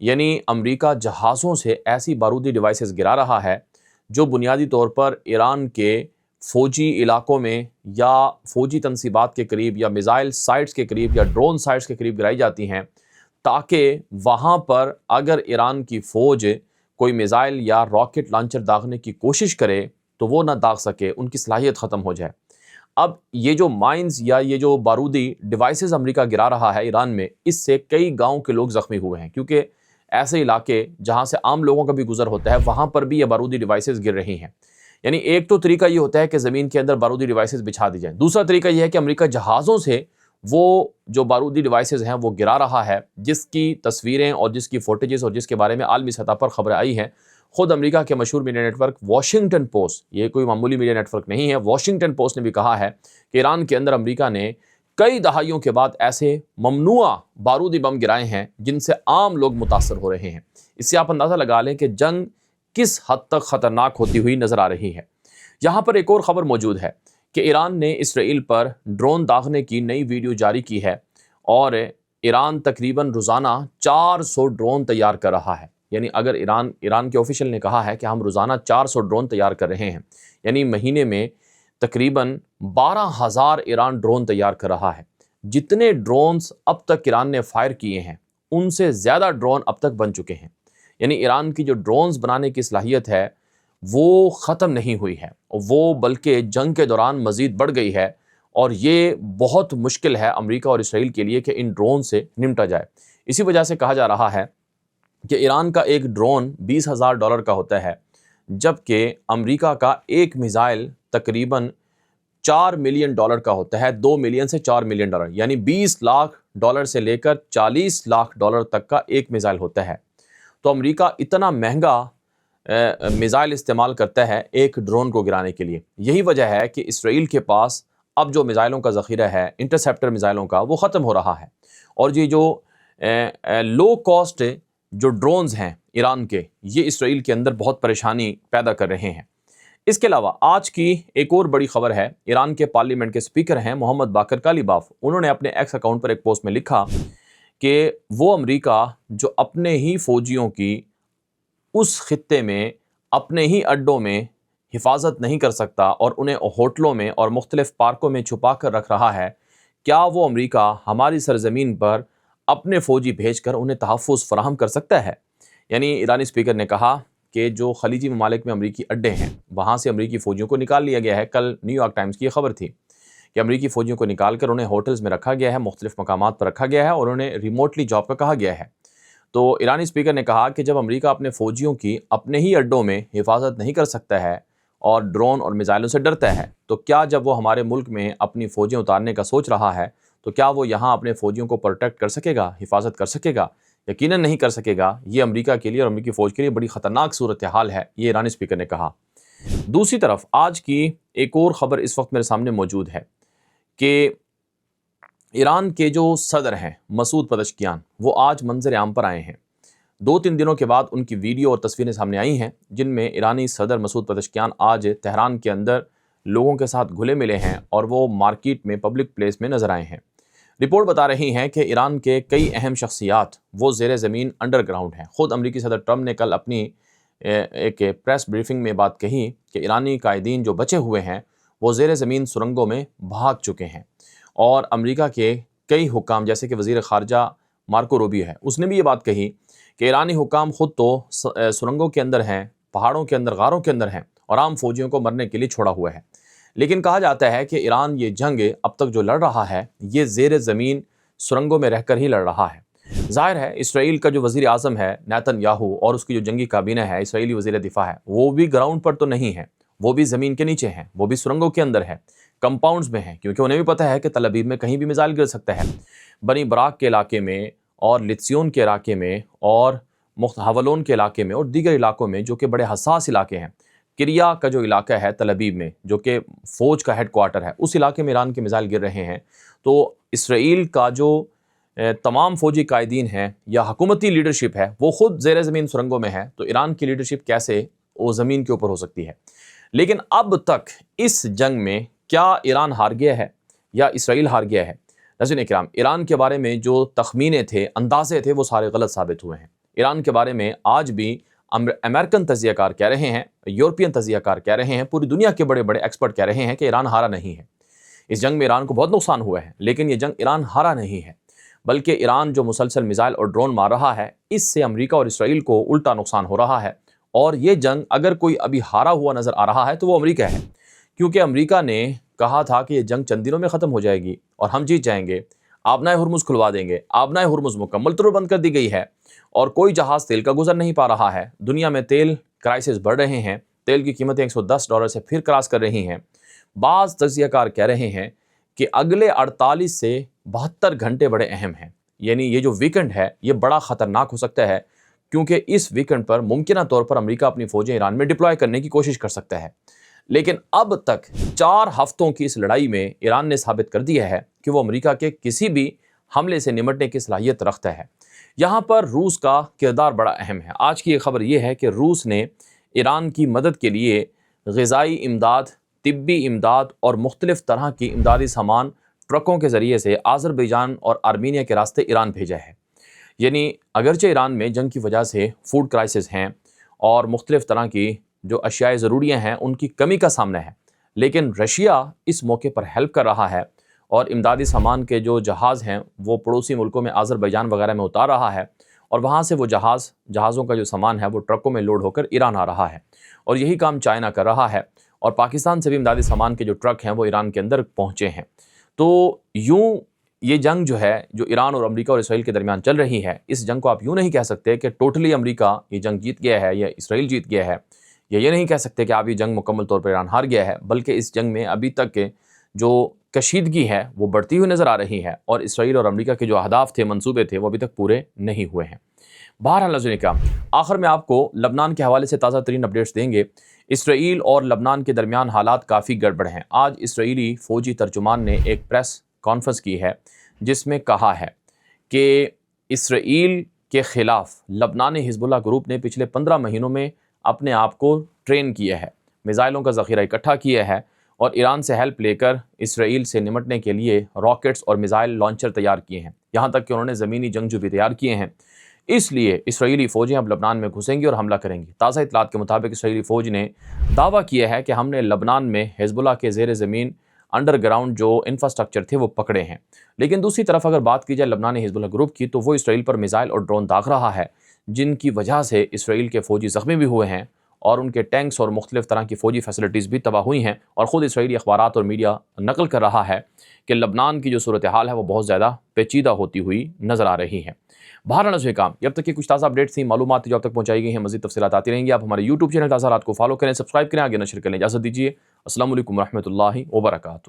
یعنی امریکہ جہازوں سے ایسی بارودی ڈیوائسز گرا رہا ہے جو بنیادی طور پر ایران کے فوجی علاقوں میں یا فوجی تنصیبات کے قریب یا میزائل سائٹس کے قریب یا ڈرون سائٹس کے قریب گرائی جاتی ہیں، تاکہ وہاں پر اگر ایران کی فوج کوئی میزائل یا راکٹ لانچر داغنے کی کوشش کرے تو وہ نہ داغ سکے، ان کی صلاحیت ختم ہو جائے۔ اب یہ جو مائنز یا یہ جو بارودی ڈیوائسز امریکہ گرا رہا ہے ایران میں، اس سے کئی گاؤں کے لوگ زخمی ہوئے ہیں، کیونکہ ایسے علاقے جہاں سے عام لوگوں کا بھی گزر ہوتا ہے وہاں پر بھی یہ بارودی ڈیوائسز گر رہی ہیں۔ یعنی ایک تو طریقہ یہ ہوتا ہے کہ زمین کے اندر بارودی ڈیوائسز بچھا دی جائیں، دوسرا طریقہ یہ ہے کہ امریکہ جہازوں سے وہ جو بارودی ڈیوائسز ہیں وہ گرا رہا ہے، جس کی تصویریں اور جس کی فوٹیجز اور جس کے بارے میں عالمی سطح پر خبریں آئی ہیں۔ خود امریکہ کے مشہور media network Washington Post, یہ کوئی معمولی میڈیا نیٹ ورک نہیں ہے، واشنگٹن پوسٹ نے بھی کہا ہے کہ ایران کے اندر امریکہ نے کئی دہائیوں کے بعد ایسے ممنوع بارودی بم گرائے ہیں جن سے عام لوگ متاثر ہو رہے ہیں۔ اس سے آپ اندازہ لگا لیں کہ جنگ کس حد تک خطرناک ہوتی ہوئی نظر آ رہی ہے۔ یہاں پر ایک اور خبر موجود ہے کہ ایران نے اسرائیل پر ڈرون داغنے کی نئی ویڈیو جاری کی ہے، اور ایران تقریباً روزانہ 400 ڈرون تیار کر رہا ہے۔ یعنی اگر ایران کے آفیشل نے کہا ہے کہ ہم روزانہ 400 ڈرون تیار کر رہے ہیں، یعنی مہینے میں تقریباً 12,000 ایران ڈرون تیار کر رہا ہے۔ جتنے ڈرونز اب تک ایران نے فائر کیے ہیں ان سے زیادہ ڈرون اب تک بن چکے ہیں۔ یعنی ایران کی جو ڈرونز بنانے کی صلاحیت ہے وہ ختم نہیں ہوئی ہے، وہ بلکہ جنگ کے دوران مزید بڑھ گئی ہے، اور یہ بہت مشکل ہے امریکہ اور اسرائیل کے لیے کہ ان ڈرون سے نمٹا جائے۔ اسی وجہ سے کہا جا رہا ہے کہ ایران کا ایک ڈرون $20,000 کا ہوتا ہے، جبکہ امریکہ کا ایک میزائل تقریباً $4 ملین کا ہوتا ہے، 2 ملین سے $4 ملین، یعنی $20 لاکھ سے لے کر $40 لاکھ تک کا ایک میزائل ہوتا ہے۔ تو امریکہ اتنا مہنگا میزائل استعمال کرتا ہے ایک ڈرون کو گرانے کے لیے۔ یہی وجہ ہے کہ اسرائیل کے پاس اب جو میزائلوں کا ذخیرہ ہے، انٹرسیپٹر میزائلوں کا، وہ ختم ہو رہا ہے، اور یہ جو لو کاسٹ جو ڈرونز ہیں ایران کے، یہ اسرائیل کے اندر بہت پریشانی پیدا کر رہے ہیں۔ اس کے علاوہ آج کی ایک اور بڑی خبر ہے، ایران کے پارلیمنٹ کے سپیکر ہیں محمد باقر کالیباف، انہوں نے اپنے ایکس اکاؤنٹ پر ایک پوسٹ میں لکھا کہ وہ امریکہ جو اپنے ہی فوجیوں کی اس خطے میں اپنے ہی اڈوں میں حفاظت نہیں کر سکتا اور انہیں ہوٹلوں میں اور مختلف پارکوں میں چھپا کر رکھ رہا ہے، کیا وہ امریکہ ہماری سرزمین پر اپنے فوجی بھیج کر انہیں تحفظ فراہم کر سکتا ہے؟ یعنی ایرانی اسپیکر نے کہا کہ جو خلیجی ممالک میں امریکی اڈے ہیں وہاں سے امریکی فوجیوں کو نکال لیا گیا ہے۔ کل نیو یارک ٹائمز کی یہ خبر تھی کہ امریکی فوجیوں کو نکال کر انہیں ہوٹلز میں رکھا گیا ہے، مختلف مقامات پر رکھا گیا ہے، اور انہیں ریموٹلی جاب کا کہا گیا ہے۔ تو ایرانی اسپیکر نے کہا کہ جب امریکہ اپنے فوجیوں کی اپنے ہی اڈوں میں حفاظت نہیں کر سکتا ہے اور ڈرون اور میزائلوں سے ڈرتا ہے، تو کیا جب وہ ہمارے ملک میں اپنی فوجیں اتارنے کا سوچ رہا ہے تو کیا وہ یہاں اپنے فوجیوں کو پروٹیکٹ کر سکے گا، حفاظت کر سکے گا؟ یقیناً نہیں کر سکے گا۔ یہ امریکہ کے لیے اور امریکی فوج کے لیے بڑی خطرناک صورتحال ہے، یہ ایرانی اسپیکر نے کہا۔ دوسری طرف آج کی ایک اور خبر اس وقت میرے سامنے موجود ہے کہ ایران کے جو صدر ہیں مسعود پزشکیان، وہ آج منظر عام پر آئے ہیں۔ 2-3 دنوں کے بعد ان کی ویڈیو اور تصویریں سامنے آئی ہیں جن میں ایرانی صدر مسعود پزشکیان آج تہران کے اندر لوگوں کے ساتھ گھلے ملے ہیں اور وہ مارکیٹ میں پبلک پلیس میں نظر آئے ہیں۔ رپورٹ بتا رہی ہیں کہ ایران کے کئی اہم شخصیات وہ زیر زمین انڈر گراؤنڈ ہیں۔ خود امریکی صدر ٹرمپ نے کل اپنی ایک پریس بریفنگ میں بات کہی کہ ایرانی قائدین جو بچے ہوئے ہیں وہ زیر زمین سرنگوں میں بھاگ چکے ہیں، اور امریکہ کے کئی حکام جیسے کہ وزیر خارجہ مارکو روبیو ہے، اس نے بھی یہ بات کہی کہ ایرانی حکام خود تو سرنگوں کے اندر ہیں، پہاڑوں کے اندر، غاروں کے اندر ہیں، اور عام فوجیوں کو مرنے کے لیے چھوڑا ہوا ہے۔ لیکن کہا جاتا ہے کہ ایران یہ جنگ اب تک جو لڑ رہا ہے یہ زیر زمین سرنگوں میں رہ کر ہی لڑ رہا ہے۔ ظاہر ہے اسرائیل کا جو وزیر اعظم ہے نیتن یاہو اور اس کی جو جنگی کابینہ ہے، اسرائیلی وزیر دفاع ہے، وہ بھی گراؤنڈ پر تو نہیں ہے، وہ بھی زمین کے نیچے ہیں، وہ بھی سرنگوں کے اندر ہے، کمپاؤنڈز میں ہیں، کیونکہ انہیں بھی پتہ ہے کہ تل ابیب میں کہیں بھی میزائل گر سکتا ہے۔ بنی براق کے علاقے میں اور لتسیون کے علاقے میں اور حولون کے علاقے میں اور دیگر علاقوں میں جو کہ بڑے حساس علاقے ہیں، کریا کا جو علاقہ ہے تل ابیب میں جو کہ فوج کا ہیڈ کوارٹر ہے، اس علاقے میں ایران کے میزائل گر رہے ہیں۔ تو اسرائیل کا جو تمام فوجی قائدین ہیں یا حکومتی لیڈرشپ ہے وہ خود زیر زمین سرنگوں میں ہے، تو ایران کی لیڈرشپ کیسے وہ زمین کے اوپر ہو سکتی ہے؟ لیکن اب تک اس جنگ میں کیا ایران ہار گیا ہے یا اسرائیل ہار گیا ہے؟ ناظرین کرام، ایران کے بارے میں جو تخمینے تھے، اندازے تھے، وہ سارے غلط ثابت ہوئے ہیں۔ ایران کے بارے میں آج بھی امریکن تجزیہ کار کہہ رہے ہیں، یورپین تجزیہ کار کہہ رہے ہیں، پوری دنیا کے بڑے بڑے ایکسپرٹ کہہ رہے ہیں کہ ایران ہارا نہیں ہے۔ اس جنگ میں ایران کو بہت نقصان ہوا ہے، لیکن یہ جنگ ایران ہارا نہیں ہے، بلکہ ایران جو مسلسل میزائل اور ڈرون مار رہا ہے، اس سے امریکہ اور اسرائیل کو الٹا نقصان ہو رہا ہے۔ اور یہ جنگ اگر کوئی ابھی ہارا ہوا نظر آ رہا ہے تو وہ امریکہ ہے، کیونکہ امریکہ نے کہا تھا کہ یہ جنگ چند دنوں میں ختم ہو جائے گی اور ہم جیت جائیں گے، آبنائے ہرمز کھلوا دیں گے۔ آبنائے ہرمز مکمل طور پر بند کر دی گئی ہے اور کوئی جہاز تیل کا گزر نہیں پا رہا ہے۔ دنیا میں تیل کرائسس بڑھ رہے ہیں، تیل کی قیمتیں $110 سے پھر کراس کر رہی ہیں۔ بعض تجزیہ کار کہہ رہے ہیں کہ اگلے 48 سے 72 گھنٹے بڑے اہم ہیں، یعنی یہ جو ویکنڈ ہے یہ بڑا خطرناک ہو سکتا ہے، کیونکہ اس ویکنڈ پر ممکنہ طور پر امریکہ اپنی فوجیں ایران میں ڈپلوائے کرنے کی کوشش کر سکتا ہے۔ لیکن اب تک 4 ہفتوں کی اس لڑائی میں ایران نے ثابت کر دیا ہے کہ وہ امریکہ کے کسی بھی حملے سے نمٹنے کی صلاحیت رکھتا ہے۔ یہاں پر روس کا کردار بڑا اہم ہے۔ آج کی یہ خبر یہ ہے کہ روس نے ایران کی مدد کے لیے غذائی امداد، طبی امداد اور مختلف طرح کی امدادی سامان ٹرکوں کے ذریعے سے آذربائیجان اور آرمینیا کے راستے ایران بھیجا ہے۔ یعنی اگرچہ ایران میں جنگ کی وجہ سے فوڈ کرائسس ہیں اور مختلف طرح کی جو اشیاء ضروریاں ہیں ان کی کمی کا سامنا ہے، لیکن رشیا اس موقع پر ہیلپ کر رہا ہے اور امدادی سامان کے جو جہاز ہیں وہ پڑوسی ملکوں میں آذربائیجان وغیرہ میں اتار رہا ہے، اور وہاں سے وہ جہازوں کا جو سامان ہے وہ ٹرکوں میں لوڈ ہو کر ایران آ رہا ہے، اور یہی کام چائنا کر رہا ہے، اور پاکستان سے بھی امدادی سامان کے جو ٹرک ہیں وہ ایران کے اندر پہنچے ہیں۔ تو یوں یہ جنگ جو ہے جو ایران اور امریکہ اور اسرائیل کے درمیان چل رہی ہے، اس جنگ کو آپ یوں نہیں کہہ سکتے کہ ٹوٹلی امریکہ یہ جنگ جیت گیا ہے یا اسرائیل جیت گیا ہے، یا یہ نہیں کہہ سکتے کہ آپ یہ جنگ مکمل طور پر ایران ہار گیا ہے، بلکہ اس جنگ میں ابھی تک جو کشیدگی ہے وہ بڑھتی ہوئی نظر آ رہی ہے، اور اسرائیل اور امریکہ کے جو اہداف تھے، منصوبے تھے، وہ ابھی تک پورے نہیں ہوئے ہیں۔ بہرحال ناظرین کرام، آخر میں آپ کو لبنان کے حوالے سے تازہ ترین اپڈیٹس دیں گے۔ اسرائیل اور لبنان کے درمیان حالات کافی گڑبڑ ہیں۔ آج اسرائیلی فوجی ترجمان نے ایک پریس کانفرنس کی ہے جس میں کہا ہے کہ اسرائیل کے خلاف لبنانی حزب اللہ گروپ نے پچھلے 15 مہینوں میں اپنے آپ کو ٹرین کیا ہے، میزائلوں کا ذخیرہ اکٹھا کیا ہے، اور ایران سے ہیلپ لے کر اسرائیل سے نمٹنے کے لیے راکٹس اور میزائل لانچر تیار کیے ہیں، یہاں تک کہ انہوں نے زمینی جنگجو بھی تیار کیے ہیں۔ اس لیے اسرائیلی فوجیں اب لبنان میں گھسیں گی اور حملہ کریں گی۔ تازہ اطلاعات کے مطابق اسرائیلی فوج نے دعویٰ کیا ہے کہ ہم نے لبنان میں حزب اللہ کے زیر زمین انڈر گراؤنڈ جو انفراسٹرکچر تھے وہ پکڑے ہیں، لیکن دوسری طرف اگر بات کی جائے لبنانی حزب اللہ گروپ کی، تو وہ اسرائیل پر میزائل اور ڈرون داغ رہا ہے، جن کی وجہ سے اسرائیل کے فوجی زخمی بھی ہوئے ہیں، اور ان کے ٹینکس اور مختلف طرح کی فوجی فیسلٹیز بھی تباہ ہوئی ہیں، اور خود اسرائیلی اخبارات اور میڈیا نقل کر رہا ہے کہ لبنان کی جو صورتحال ہے وہ بہت زیادہ پیچیدہ ہوتی ہوئی نظر آ رہی ہے۔ بہرحال ناظرین کرام، اب تک کی کچھ تازہ اپڈیٹس تھیں، معلومات جو اب تک پہنچائی گئی ہیں، مزید تفصیلات آتی رہیں گی۔ آپ ہمارے یوٹیوب چینل تازہ رات کو فالو کریں، سبسکرائب کریں، آگے نشر کریں۔ اجازت دیجیے، السلام علیکم ورحمۃ اللہ وبرکاتہ۔